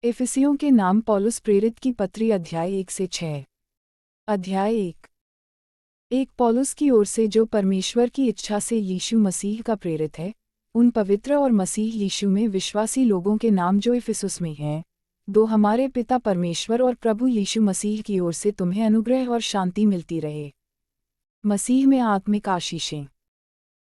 इफिसियों के नाम पौलुस प्रेरित की पत्री अध्याय 1 से 6। अध्याय 1। एक पौलुस की ओर से जो परमेश्वर की इच्छा से यीशु मसीह का प्रेरित है, उन पवित्र और मसीह यीशु में विश्वासी लोगों के नाम जो इफिसुस में हैं, दो हमारे पिता परमेश्वर और प्रभु यीशु मसीह की ओर से तुम्हें अनुग्रह और शांति मिलती रहे। मसीह में आत्मिक आशीषें।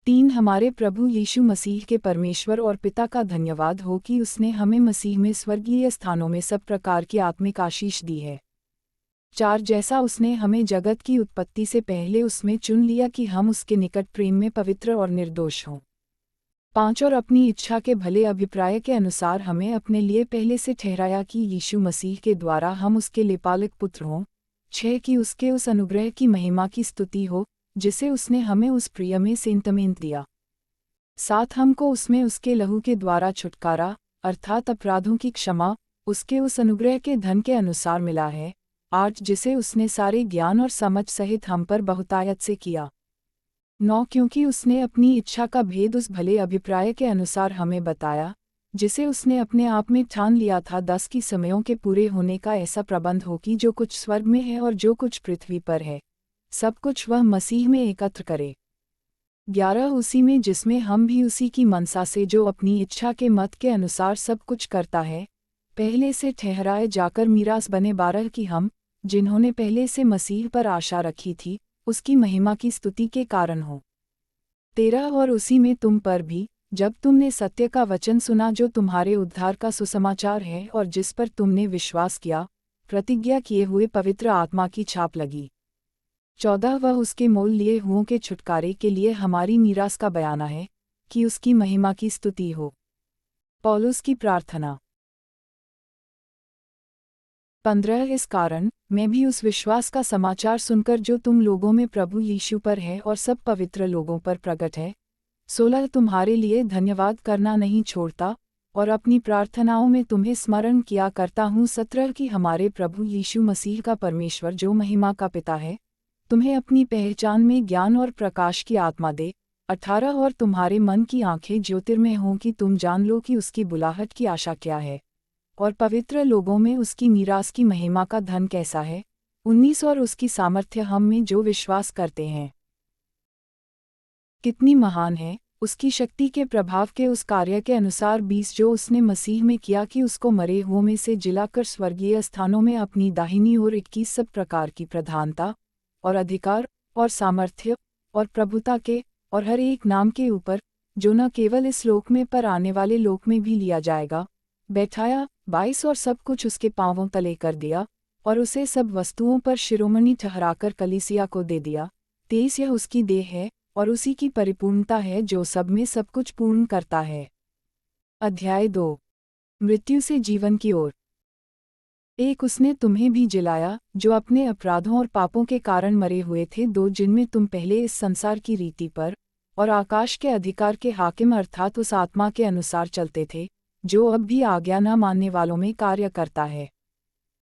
3 हमारे प्रभु यीशु मसीह के परमेश्वर और पिता का धन्यवाद हो कि उसने हमें मसीह में स्वर्गीय स्थानों में सब प्रकार की आत्मिक आशीष दी है। 4 जैसा उसने हमें जगत की उत्पत्ति से पहले उसमें चुन लिया कि हम उसके निकट प्रेम में पवित्र और निर्दोष हों। 5 और अपनी इच्छा के भले अभिप्राय के अनुसार हमें अपने लिए पहले से ठहराया कि यीशु मसीह के द्वारा हम उसके लेपालक पुत्र हों। 6 कि उसके उस अनुग्रह की महिमा की स्तुति हो जिसे उसने हमें उस प्रिय में सेंतमेंत दिया। 7 हमको उसमें उसके लहू के द्वारा छुटकारा अर्थात अपराधों की क्षमा उसके उस अनुग्रह के धन के अनुसार मिला है। 8 जिसे उसने सारे ज्ञान और समझ सहित हम पर बहुतायत से किया। 9 क्योंकि उसने अपनी इच्छा का भेद उस भले अभिप्राय के अनुसार हमें बताया जिसे उसने अपने आप में ठान लिया था। 10 की समयों के पूरे होने का ऐसा प्रबंध हो कि जो कुछ स्वर्ग में है और जो कुछ पृथ्वी पर है, सब कुछ वह मसीह में एकत्र करे। 11 उसी में जिसमें हम भी उसी की मनसा से जो अपनी इच्छा के मत के अनुसार सब कुछ करता है, पहले से ठहराए जाकर मीरास बने। 12 कि हम, जिन्होंने पहले से मसीह पर आशा रखी थी, उसकी महिमा की स्तुति के कारण हो। 13 और उसी में तुम पर भी, जब तुमने सत्य का वचन सुना जो तुम्हारे उद्धार का सुसमाचार है और जिस पर तुमने विश्वास किया, प्रतिज्ञा किए हुए पवित्र आत्मा की छाप लगी। 14 वह उसके मोल लिए हुओं के छुटकारे के लिए हमारी मीरास का बयाना है कि उसकी महिमा की स्तुति हो। पौलुस की प्रार्थना। 15 इस कारण मैं भी उस विश्वास का समाचार सुनकर जो तुम लोगों में प्रभु यीशु पर है और सब पवित्र लोगों पर प्रकट है, 16 तुम्हारे लिए धन्यवाद करना नहीं छोड़ता और अपनी प्रार्थनाओं में तुम्हें स्मरण किया करता हूँ। 17 कि हमारे प्रभु यीशु मसीह का परमेश्वर जो महिमा का पिता है, तुम्हें अपनी पहचान में ज्ञान और प्रकाश की आत्मा दे। 18 और तुम्हारे मन की आंखें ज्योतिर्मय हों कि तुम जान लो कि उसकी बुलाहट की आशा क्या है और पवित्र लोगों में उसकी मीरास की महिमा का धन कैसा है। 19 और उसकी सामर्थ्य हम में जो विश्वास करते हैं कितनी महान है, उसकी शक्ति के प्रभाव के उस कार्य के अनुसार। 20 जो उसने मसीह में किया कि उसको मरे हुओं में से जिलाकर स्वर्गीय स्थानों में अपनी दाहिनी ओर 21 सब प्रकार की प्रधानता और अधिकार और सामर्थ्य और प्रभुता के और हर एक नाम के ऊपर, जो न केवल इस लोक में पर आने वाले लोक में भी लिया जाएगा, बैठाया। 22 और सब कुछ उसके पांवों तले कर दिया और उसे सब वस्तुओं पर शिरोमणि ठहराकर कलीसिया को दे दिया। 23 यह उसकी देह है और उसी की परिपूर्णता है जो सब में सब कुछ पूर्ण करता है। अध्याय 2। मृत्यु से जीवन की ओर। 1 उसने तुम्हें भी जिलाया जो अपने अपराधों और पापों के कारण मरे हुए थे। 2 जिनमें तुम पहले इस संसार की रीति पर और आकाश के अधिकार के हाकिम अर्थात उस आत्मा के अनुसार चलते थे जो अब भी आज्ञा न मानने वालों में कार्य करता है।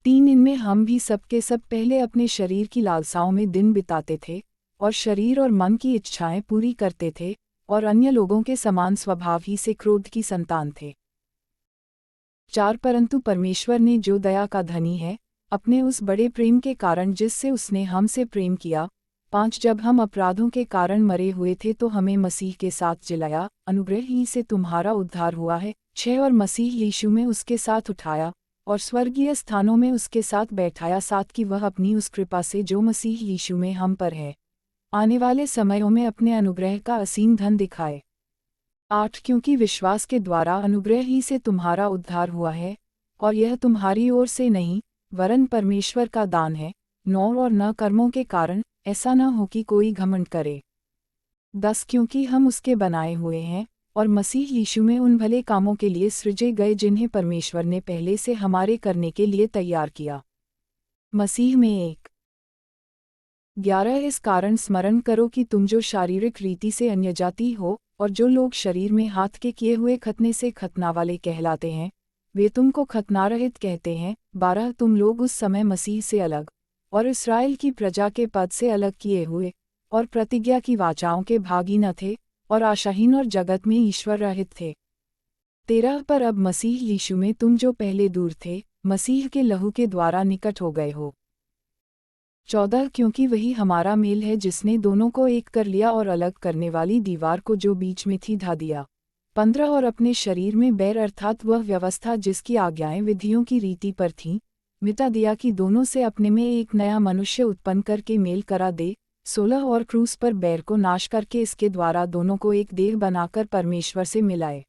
3 इनमें हम भी सब के सब पहले अपने शरीर की लालसाओं में दिन बिताते थे और शरीर और मन की इच्छाएं पूरी करते थे और अन्य लोगों के समान स्वभाव ही से क्रोध की संतान थे। 4 परंतु परमेश्वर ने जो दया का धनी है, अपने उस बड़े प्रेम के कारण जिससे उसने हमसे प्रेम किया। 5 जब हम अपराधों के कारण मरे हुए थे तो हमें मसीह के साथ जिलाया, अनुग्रह ही से तुम्हारा उद्धार हुआ है। 6 और मसीह यीशु में उसके साथ उठाया और स्वर्गीय स्थानों में उसके साथ बैठाया। 7 कि वह अपनी उस कृपा से जो मसीह यीशु में हम पर है, आने वाले समयों में अपने अनुग्रह का असीम धन दिखाए। 8 क्योंकि विश्वास के द्वारा अनुग्रह ही से तुम्हारा उद्धार हुआ है और यह तुम्हारी ओर से नहीं वरन परमेश्वर का दान है। 9 और न कर्मों के कारण, ऐसा न हो कि कोई घमंड करे। 10 क्योंकि हम उसके बनाए हुए हैं और मसीह यीशु में उन भले कामों के लिए सृजे गए जिन्हें परमेश्वर ने पहले से हमारे करने के लिए तैयार किया। मसीह में 1। 11 इस कारण स्मरण करो कि तुम जो शारीरिक रीति से अन्यजाति हो और जो लोग शरीर में हाथ के किए हुए खतना से खतना वाले कहलाते हैं, वे तुमको खतनारहित कहते हैं। 12 तुम लोग उस समय मसीह से अलग और इस्राएल की प्रजा के पद से अलग किए हुए और प्रतिज्ञा की वाचाओं के भागी न थे और आशाहीन और जगत में ईश्वर रहित थे। 13 पर अब मसीह यीशु में तुम जो पहले दूर थे, मसीह के लहू के द्वारा निकट हो गए हो। 14 क्योंकि वही हमारा मेल है जिसने दोनों को एक कर लिया और अलग करने वाली दीवार को जो बीच में थी ढा दिया। 15 और अपने शरीर में बैर अर्थात वह व्यवस्था जिसकी आज्ञाएं विधियों की रीति पर थीं, मिटा दिया कि दोनों से अपने में एक नया मनुष्य उत्पन्न करके मेल करा दे। 16 और क्रूस पर बैर को नाश करके इसके द्वारा दोनों को एक देह बनाकर परमेश्वर से मिलाए।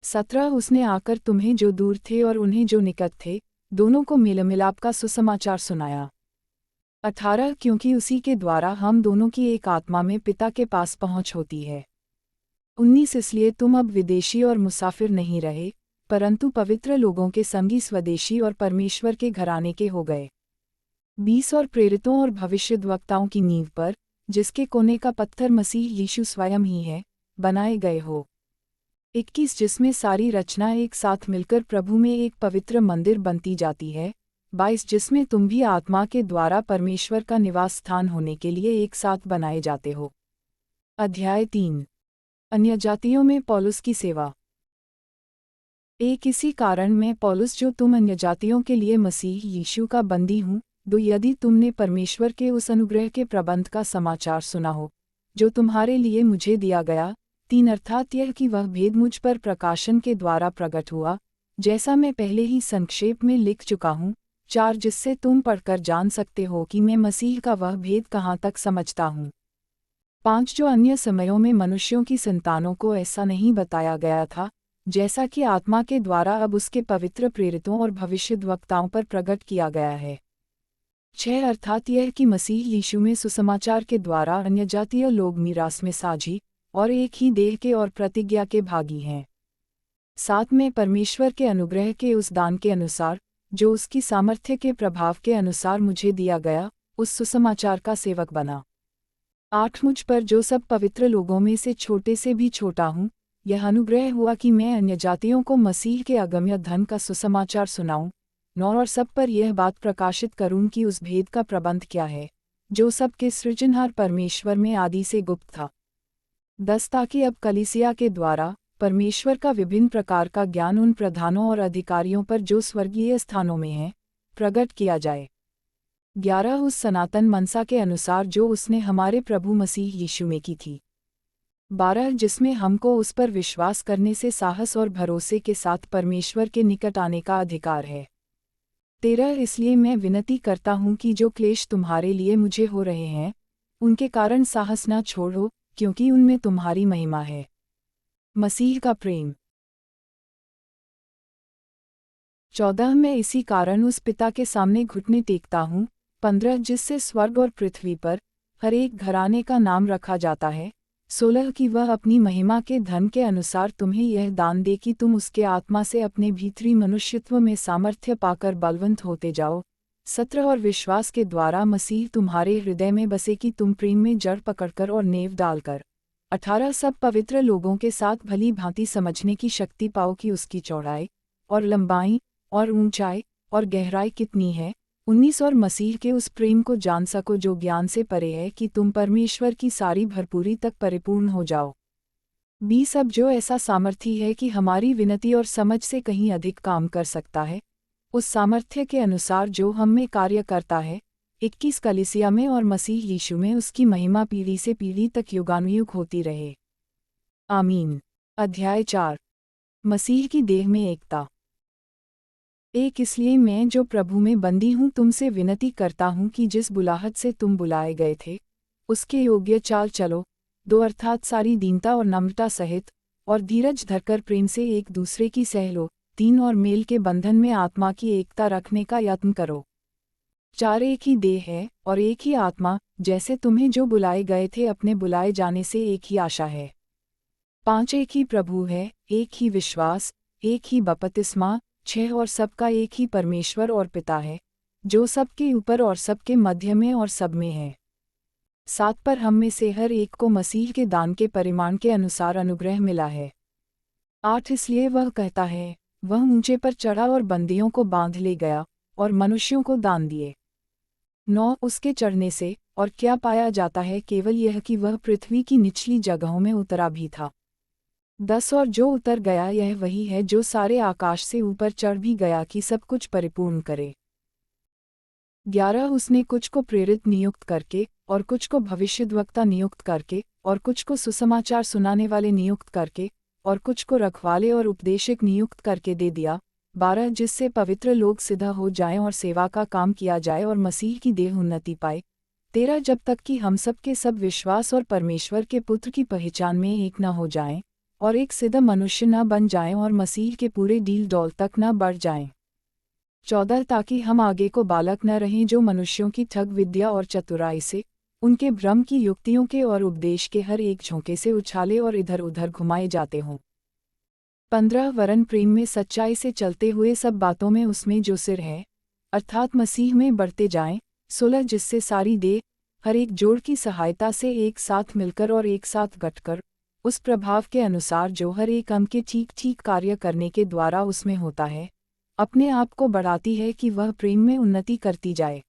17 उसने आकर तुम्हें जो दूर थे और उन्हें जो निकट थे, दोनों को मेल मिलाप का सुसमाचार सुनाया। 18 क्योंकि उसी के द्वारा हम दोनों की एक आत्मा में पिता के पास पहुँच होती है। 19 इसलिए तुम अब विदेशी और मुसाफिर नहीं रहे, परंतु पवित्र लोगों के संगी स्वदेशी और परमेश्वर के घराने के हो गए। 20 और प्रेरितों और भविष्यद्वक्ताओं की नींव पर, जिसके कोने का पत्थर मसीह यीशु स्वयं ही है, बनाए गए हो। 21 जिसमें सारी रचना एक साथ मिलकर प्रभु में एक पवित्र मंदिर बनती जाती है। 22 जिसमें तुम भी आत्मा के द्वारा परमेश्वर का निवास स्थान होने के लिए एक साथ बनाए जाते हो। अध्याय 3 अन्यजातियों में पौलुस की सेवा। एक इसी कारण मैं पौलुस जो तुम अन्यजातियों के लिए मसीह यीशु का बंदी हूँ, 2 यदि तुमने परमेश्वर के उस अनुग्रह के प्रबंध का समाचार सुना हो, जो तुम्हारे लिए मुझे दिया गया। 3 अर्थात यह कि वह भेद मुझ पर प्रकाशन के द्वारा प्रकट हुआ, जैसा मैं पहले ही संक्षेप में लिख चुका हूँ। 4 जिससे तुम पढ़कर जान सकते हो कि मैं मसीह का वह भेद कहाँ तक समझता हूँ। 5 जो अन्य समयों में मनुष्यों की संतानों को ऐसा नहीं बताया गया था, जैसा कि आत्मा के द्वारा अब उसके पवित्र प्रेरितों और भविष्यद्वक्ताओं पर प्रकट किया गया है। 6 अर्थात यह कि मसीह यीशु में सुसमाचार के द्वारा अन्यजातीय लोग मीरास में साझी और एक ही देह के और प्रतिज्ञा के भागी हैं। 7 में परमेश्वर के अनुग्रह के उस दान के अनुसार, जो उसकी सामर्थ्य के प्रभाव के अनुसार मुझे दिया गया, उस सुसमाचार का सेवक बना। 8 मुझ पर जो सब पवित्र लोगों में से छोटे से भी छोटा हूँ, यह अनुग्रह हुआ कि मैं अन्यजातियों को मसीह के अगम्य धन का सुसमाचार सुनाऊं। 9 और सब पर यह बात प्रकाशित करूं कि उस भेद का प्रबंध क्या है, जो सबके सृजनहार परमेश्वर में आदि से गुप्त था। 10 ताकि अब कलीसिया के द्वारा परमेश्वर का विभिन्न प्रकार का ज्ञान उन प्रधानों और अधिकारियों पर जो स्वर्गीय स्थानों में हैं, प्रकट किया जाए। 11 उस सनातन मनसा के अनुसार जो उसने हमारे प्रभु मसीह यीशु में की थी। 12 जिसमें हमको उस पर विश्वास करने से साहस और भरोसे के साथ परमेश्वर के निकट आने का अधिकार है। 13 इसलिए मैं विनती करता हूँ कि जो क्लेश तुम्हारे लिए मुझे हो रहे हैं, उनके कारण साहस न छोड़ो, क्योंकि उनमें तुम्हारी महिमा है। मसीह का प्रेम। 14 मैं इसी कारण उस पिता के सामने घुटने टेकता हूँ। 15 जिससे स्वर्ग और पृथ्वी पर हर एक घराने का नाम रखा जाता है। 16 कि वह अपनी महिमा के धन के अनुसार तुम्हें यह दान दे कि तुम उसके आत्मा से अपने भीतरी मनुष्यत्व में सामर्थ्य पाकर बलवंत होते जाओ। 17 और विश्वास के द्वारा मसीह तुम्हारे हृदय में बसे कि तुम प्रेम में जड़ पकड़कर और नेव डालकर। 18 सब पवित्र लोगों के साथ भली भांति समझने की शक्ति पाओ कि उसकी चौड़ाई और लंबाई और ऊंचाई और गहराई कितनी है। 19 और मसीह के उस प्रेम को जान सको जो ज्ञान से परे है, कि तुम परमेश्वर की सारी भरपूरी तक परिपूर्ण हो जाओ। 20 अब जो ऐसा सामर्थी है कि हमारी विनती और समझ से कहीं अधिक काम कर सकता है, उस सामर्थ्य के अनुसार जो हम में कार्य करता है। 21 कलीसिया में और मसीह यीशु में उसकी महिमा पीढ़ी से पीढ़ी तक युगानुयुग होती रहे। आमीन। अध्याय 4 मसीह की देह में एकता। 1 इसलिए मैं जो प्रभु में बंदी हूँ तुमसे विनती करता हूँ कि जिस बुलाहट से तुम बुलाए गए थे, उसके योग्य चाल चलो। 2 अर्थात सारी दीनता और नम्रता सहित और धीरज धरकर प्रेम से एक दूसरे की सह लो। 3 और मेल के बंधन में आत्मा की एकता रखने का यत्न करो। 4 एक ही देह है और एक ही आत्मा, जैसे तुम्हें जो बुलाए गए थे अपने बुलाए जाने से एक ही आशा है। 5 एक ही प्रभु है, एक ही विश्वास, एक ही बपतिस्मा। 6 और सबका एक ही परमेश्वर और पिता है, जो सबके ऊपर और सबके मध्य में और सब में है। 7 पर हम में से हर एक को मसीह के दान के परिमाण के अनुसार अनुग्रह मिला है। 8 इसलिए वह कहता है, वह ऊंचे पर चढ़ा और बंदियों को बांध ले गया और मनुष्यों को दान दिए। 9 उसके चढ़ने से और क्या पाया जाता है, केवल यह कि वह पृथ्वी की निचली जगहों में उतरा भी था। 10 और जो उतर गया यह वही है जो सारे आकाश से ऊपर चढ़ भी गया कि सब कुछ परिपूर्ण करे। 11 उसने कुछ को प्रेरित नियुक्त करके, और कुछ को भविष्यद्वक्ता नियुक्त करके, और कुछ को सुसमाचार सुनाने वाले नियुक्त करके, और कुछ को रखवाले और उपदेशक नियुक्त करके दे दिया। 12 जिससे पवित्र लोग सिद्ध हो जाएं और सेवा का काम किया जाए और मसीह की देह उन्नति पाए। 13 जब तक कि हम सब के सब विश्वास और परमेश्वर के पुत्र की पहचान में एक न हो जाएं, और एक सिद्ध मनुष्य न बन जाएं और मसीह के पूरे डील डौल तक न बढ़ जाएं। 14 ताकि हम आगे को बालक न रहें जो मनुष्यों की ठग विद्या और चतुराई से, उनके भ्रम की युक्तियों के और उपदेश के हर एक झोंके से उछाले और इधर उधर घुमाए जाते हों। 15 वरन प्रेम में सच्चाई से चलते हुए सब बातों में उसमें जो सिर है, अर्थात मसीह में बढ़ते जाएं। 16 जिससे सारी देह हर एक जोड़ की सहायता से एक साथ मिलकर और एक साथ गठकर उस प्रभाव के अनुसार जो हर एक अंग के ठीक ठीक कार्य करने के द्वारा उसमें होता है, अपने आप को बढ़ाती है कि वह प्रेम में उन्नति करती जाए।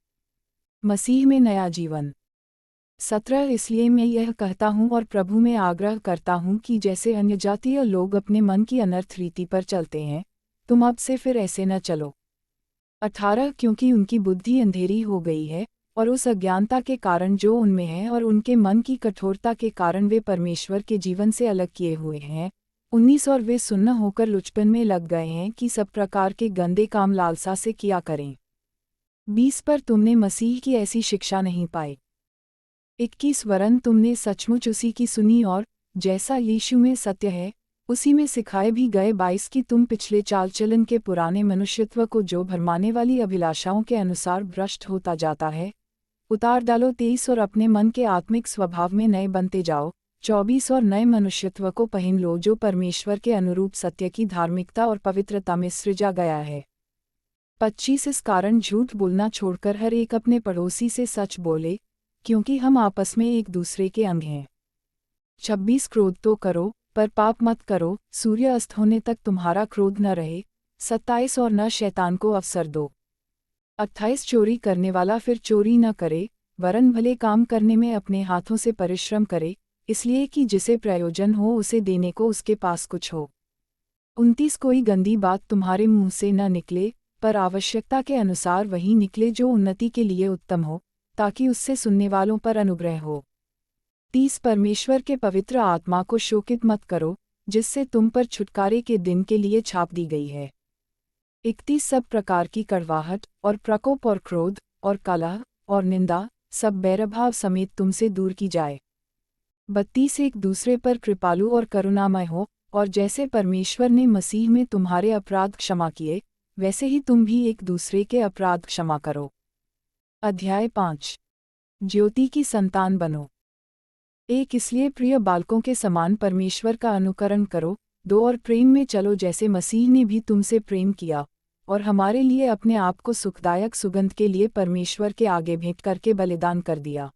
मसीह में नया जीवन। 17 इसलिए मैं यह कहता हूँ और प्रभु में आग्रह करता हूँ कि जैसे अन्यजातीय लोग अपने मन की अनर्थ रीति पर चलते हैं, तुम अब से फिर ऐसे न चलो। 18 क्योंकि उनकी बुद्धि अंधेरी हो गई है, और उस अज्ञानता के कारण जो उनमें है और उनके मन की कठोरता के कारण वे परमेश्वर के जीवन से अलग किए हुए हैं। 19 और वे सुन्न होकर लुचपन में लग गए हैं कि सब प्रकार के गंदे काम लालसा से किया करें। 20 पर तुमने मसीह की ऐसी शिक्षा नहीं पाई। 21 वरन तुमने सचमुच उसी की सुनी और जैसा यीशु में सत्य है उसी में सिखाए भी गए। 22 की तुम पिछले चाल चलन के पुराने मनुष्यत्व को जो भरमाने वाली अभिलाषाओं के अनुसार भ्रष्ट होता जाता है उतार डालो। 23 और अपने मन के आत्मिक स्वभाव में नए बनते जाओ। 24 और नए मनुष्यत्व को पहन लो जो परमेश्वर के अनुरूप सत्य की धार्मिकता और पवित्रता में सृजा गया है। 25 इस कारण झूठ बोलना छोड़कर हर एक अपने पड़ोसी से सच बोले, क्योंकि हम आपस में एक दूसरे के अंग हैं। 26 क्रोध तो करो पर पाप मत करो, सूर्य अस्त होने तक तुम्हारा क्रोध न रहे। 27 और न शैतान को अवसर दो। 28 चोरी करने वाला फिर चोरी न करे, वरन भले काम करने में अपने हाथों से परिश्रम करे, इसलिए कि जिसे प्रयोजन हो उसे देने को उसके पास कुछ हो। 29 कोई गंदी बात तुम्हारे मुंह से न निकले, पर आवश्यकता के अनुसार वही निकले जो उन्नति के लिए उत्तम हो, ताकि उससे सुनने वालों पर अनुग्रह हो। 30 परमेश्वर के पवित्र आत्मा को शोकित मत करो, जिससे तुम पर छुटकारे के दिन के लिए छाप दी गई है। 31 सब प्रकार की कड़वाहट और प्रकोप और क्रोध और कलह और निंदा सब बैरभाव समेत तुमसे दूर की जाए। 32 एक दूसरे पर कृपालु और करुणामय हो, और जैसे परमेश्वर ने मसीह में तुम्हारे अपराध क्षमा किए, वैसे ही तुम भी एक दूसरे के अपराध क्षमा करो। अध्याय 5 ज्योति की संतान बनो। 1 इसलिए प्रिय बालकों के समान परमेश्वर का अनुकरण करो। 2 और प्रेम में चलो जैसे मसीह ने भी तुमसे प्रेम किया और हमारे लिए अपने आप को सुखदायक सुगंध के लिए परमेश्वर के आगे भेंट करके बलिदान कर दिया।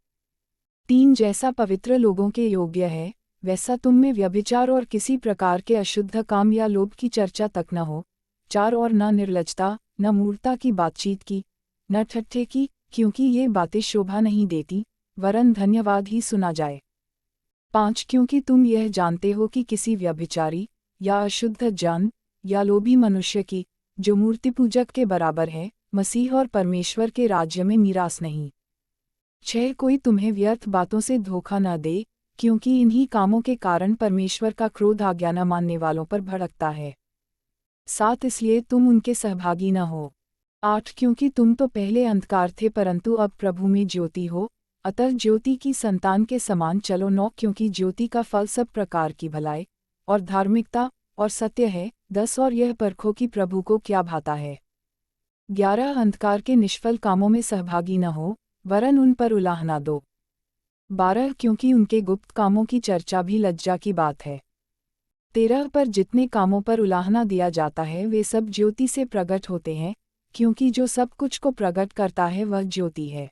3 जैसा पवित्र लोगों के योग्य है, वैसा तुम में व्यभिचार और किसी प्रकार के अशुद्ध काम या लोभ की चर्चा तक न हो। 4 और न निर्लज्जता, न मूर्खता की बातचीत की, न ठट्ठे की, क्योंकि ये बातें शोभा नहीं देती, वरन धन्यवाद ही सुना जाए। 5 क्योंकि तुम यह जानते हो कि किसी व्यभिचारी या अशुद्ध जन या लोभी मनुष्य की, जो मूर्ति पूजक के बराबर है, मसीह और परमेश्वर के राज्य में मीरास नहीं। 6 कोई तुम्हें व्यर्थ बातों से धोखा न दे, क्योंकि इन्हीं कामों के कारण परमेश्वर का क्रोध आज्ञा न मानने वालों पर भड़कता है। 7 इसलिए तुम उनके सहभागी न हो। 8 क्योंकि तुम तो पहले अंधकार थे परंतु अब प्रभु में ज्योति हो, अतः ज्योति की संतान के समान चलो। 9 क्योंकि ज्योति का फल सब प्रकार की भलाई और धार्मिकता और सत्य है। 10 और यह परखो कि प्रभु को क्या भाता है। 11 अंधकार के निष्फल कामों में सहभागी न हो, वरन उन पर उलाह न दो। 12 क्योंकि उनके गुप्त कामों की चर्चा भी लज्जा की बात है। 13 पर जितने कामों पर उलाहना दिया जाता है वे सब ज्योति से प्रकट होते हैं, क्योंकि जो सब कुछ को प्रकट करता है वह ज्योति है।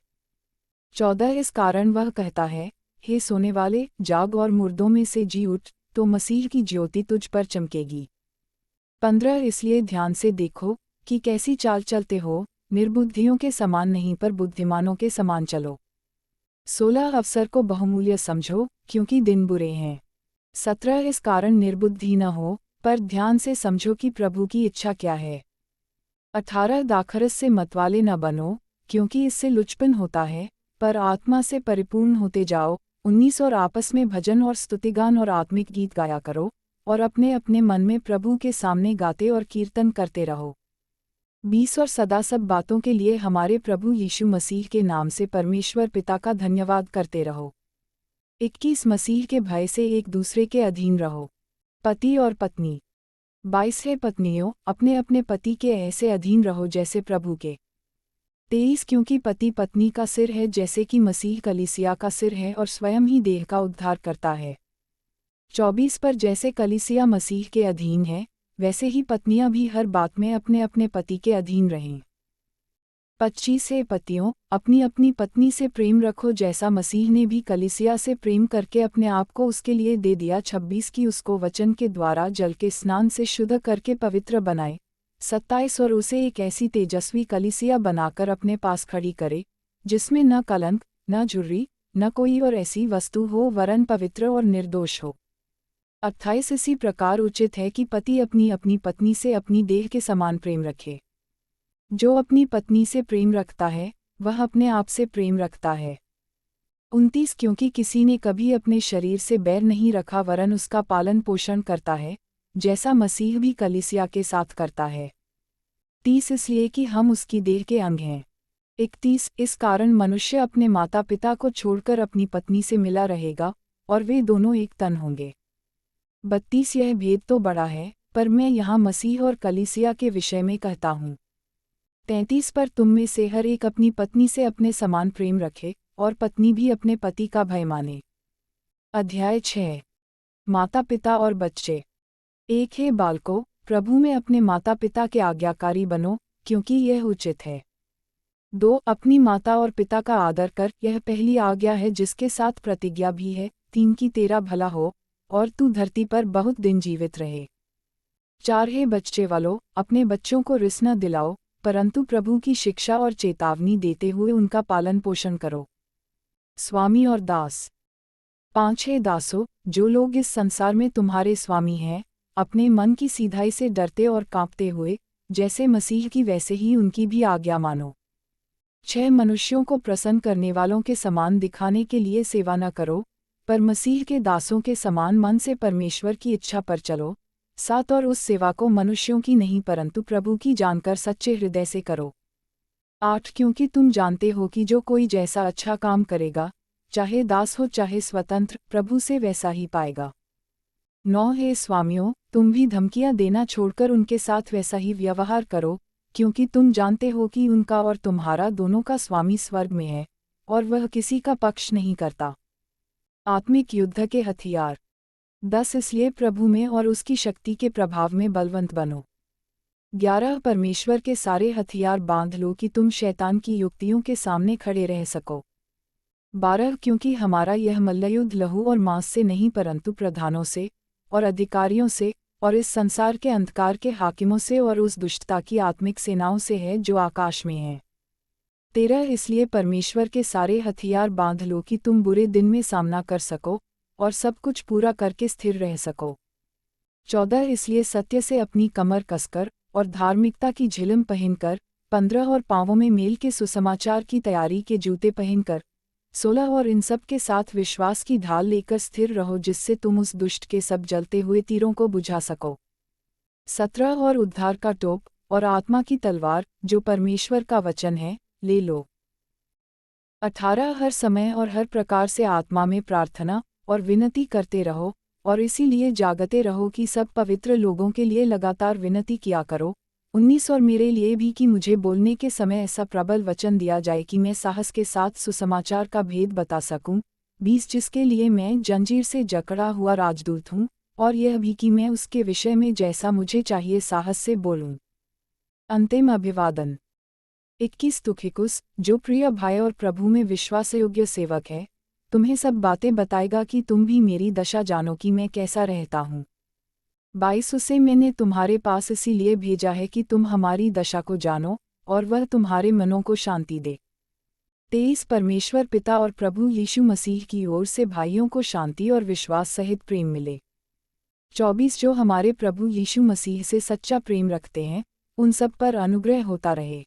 14 इस कारण वह कहता है, हे सोने वाले, जाग और मुर्दों में से जी उठ, तो मसीह की ज्योति तुझ पर चमकेगी। 15 इसलिए ध्यान से देखो कि कैसी चाल चलते हो, निर्बुद्धियों के समान नहीं पर बुद्धिमानों के समान चलो। 16 अवसर को बहुमूल्य समझो, क्योंकि दिन बुरे हैं। 17 इस कारण निर्बुद्धि न हो, पर ध्यान से समझो कि प्रभु की इच्छा क्या है। 18 दाखरस से मतवाले न बनो, क्योंकि इससे लुचपन होता है, पर आत्मा से परिपूर्ण होते जाओ। 19 और आपस में भजन और स्तुतिगान और आत्मिक गीत गाया करो, और अपने अपने मन में प्रभु के सामने गाते और कीर्तन करते रहो। 20 और सदा सब बातों के लिए हमारे प्रभु यीशु मसीह के नाम से परमेश्वर पिता का धन्यवाद करते रहो। 21 मसीह के भय से एक दूसरे के अधीन रहो। पति और पत्नी। 22 है पत्नियों, अपने अपने पति के ऐसे अधीन रहो जैसे प्रभु के। 23 क्योंकि पति पत्नी का सिर है, जैसे कि मसीह कलीसिया का सिर है और स्वयं ही देह का उद्धार करता है। 24 पर जैसे कलीसिया मसीह के अधीन है, वैसे ही पत्नियां भी हर बात में अपने अपने पति के अधीन रहें। 25 है पतियों, अपनी अपनी पत्नी से प्रेम रखो जैसा मसीह ने भी कलीसिया से प्रेम करके अपने आप को उसके लिए दे दिया। 26 की उसको वचन के द्वारा जल के स्नान से शुद्ध करके पवित्र बनाए। 27 और उसे एक ऐसी तेजस्वी कलीसिया बनाकर अपने पास खड़ी करे, जिसमें न कलंक, न झुर्री, न कोई और ऐसी वस्तु हो, वरन पवित्र और निर्दोष हो। 28 इसी प्रकार उचित है कि पति अपनी अपनी पत्नी से अपनी देह के समान प्रेम रखे। जो अपनी पत्नी से प्रेम रखता है, वह अपने आप से प्रेम रखता है। 29 क्योंकि किसी ने कभी अपने शरीर से बैर नहीं रखा, वरन उसका पालन पोषण करता है, जैसा मसीह भी कलीसिया के साथ करता है। 30 इसलिए कि हम उसकी देह के अंग हैं। 31 इस कारण मनुष्य अपने माता पिता को छोड़कर अपनी पत्नी से मिला रहेगा, और वे दोनों एक तन होंगे। 32 यह भेद तो बड़ा है, पर मैं यहाँ मसीह और कलीसिया के विषय में कहता हूँ। 33 पर तुम में से हर एक अपनी पत्नी से अपने समान प्रेम रखे, और पत्नी भी अपने पति का भय माने। अध्याय 6 माता पिता और बच्चे। 1 है बालकों, प्रभु में अपने माता पिता के आज्ञाकारी बनो, क्योंकि यह उचित है। 2 अपनी माता और पिता का आदर कर, यह पहली आज्ञा है जिसके साथ प्रतिज्ञा भी है। 3 की तेरा भला हो, और तू धरती पर बहुत दिन जीवित रहे। 4 है बच्चे वालों, अपने बच्चों को रिस न दिलाओ, परंतु प्रभु की शिक्षा और चेतावनी देते हुए उनका पालन पोषण करो। स्वामी और दास। 5 है दासों, जो लोग इस संसार में तुम्हारे स्वामी हैं, अपने मन की सीधाई से डरते और कांपते हुए, जैसे मसीह की वैसे ही उनकी भी आज्ञा मानो। 6 मनुष्यों को प्रसन्न करने वालों के समान दिखाने के लिए सेवा न करो, पर मसीह के दासों के समान मन से परमेश्वर की इच्छा पर चलो। 7 और उस सेवा को मनुष्यों की नहीं परंतु प्रभु की जानकर सच्चे हृदय से करो। 8 क्योंकि तुम जानते हो कि जो कोई जैसा अच्छा काम करेगा, चाहे दास हो चाहे स्वतंत्र, प्रभु से वैसा ही पाएगा। 9 हे स्वामियों, तुम भी धमकियां देना छोड़कर उनके साथ वैसा ही व्यवहार करो, क्योंकि तुम जानते हो कि उनका और तुम्हारा दोनों का स्वामी स्वर्ग में है, और वह किसी का पक्ष नहीं करता। आत्मिक युद्ध के हथियार। 10 इसलिए प्रभु में और उसकी शक्ति के प्रभाव में बलवंत बनो। 11 परमेश्वर के सारे हथियार बांध लो कि तुम शैतान की युक्तियों के सामने खड़े रह सको। 12 क्योंकि हमारा यह मल्लयुद्ध लहू और मांस से नहीं परंतु प्रधानों से, और अधिकारियों से, और इस संसार के अंधकार के हाकिमों से और उस दुष्टता की आत्मिक सेनाओं से है जो आकाश में है। 13 इसलिए परमेश्वर के सारे हथियार बांध लो कि तुम बुरे दिन में सामना कर सको, और सब कुछ पूरा करके स्थिर रह सको। 14 इसलिए सत्य से अपनी कमर कसकर, और धार्मिकता की झिलम पहनकर। 15 और पांवों में मेल के सुसमाचार की तैयारी के जूते पहनकर। 16 और इन सब के साथ विश्वास की ढाल लेकर स्थिर रहो, जिससे तुम उस दुष्ट के सब जलते हुए तीरों को बुझा सको। 17 और उद्धार का टोप, और आत्मा की तलवार, जो परमेश्वर का वचन है, ले लो। 18 हर समय और हर प्रकार से आत्मा में प्रार्थना और विनती करते रहो, और इसीलिए जागते रहो कि सब पवित्र लोगों के लिए लगातार विनती किया करो। 19 और मेरे लिए भी कि मुझे बोलने के समय ऐसा प्रबल वचन दिया जाए कि मैं साहस के साथ सुसमाचार का भेद बता सकूं। 20 जिसके लिए मैं जंजीर से जकड़ा हुआ राजदूत हूँ, और यह भी कि मैं उसके विषय में जैसा मुझे चाहिए साहस से बोलूं। अंतिम अभिवादन। 21 तुखिकुस, जो प्रिय भाई और प्रभु में विश्वासयोग्य सेवक है, तुम्हें सब बातें बताएगा कि तुम भी मेरी दशा जानो कि मैं कैसा रहता हूँ। 22 उसे मैंने तुम्हारे पास इसीलिए भेजा है कि तुम हमारी दशा को जानो, और वह तुम्हारे मनों को शांति दे। 23 परमेश्वर पिता और प्रभु यीशु मसीह की ओर से भाइयों को शांति और विश्वास सहित प्रेम मिले। 24 जो हमारे प्रभु यीशु मसीह से सच्चा प्रेम रखते हैं, उन सब पर अनुग्रह होता रहे।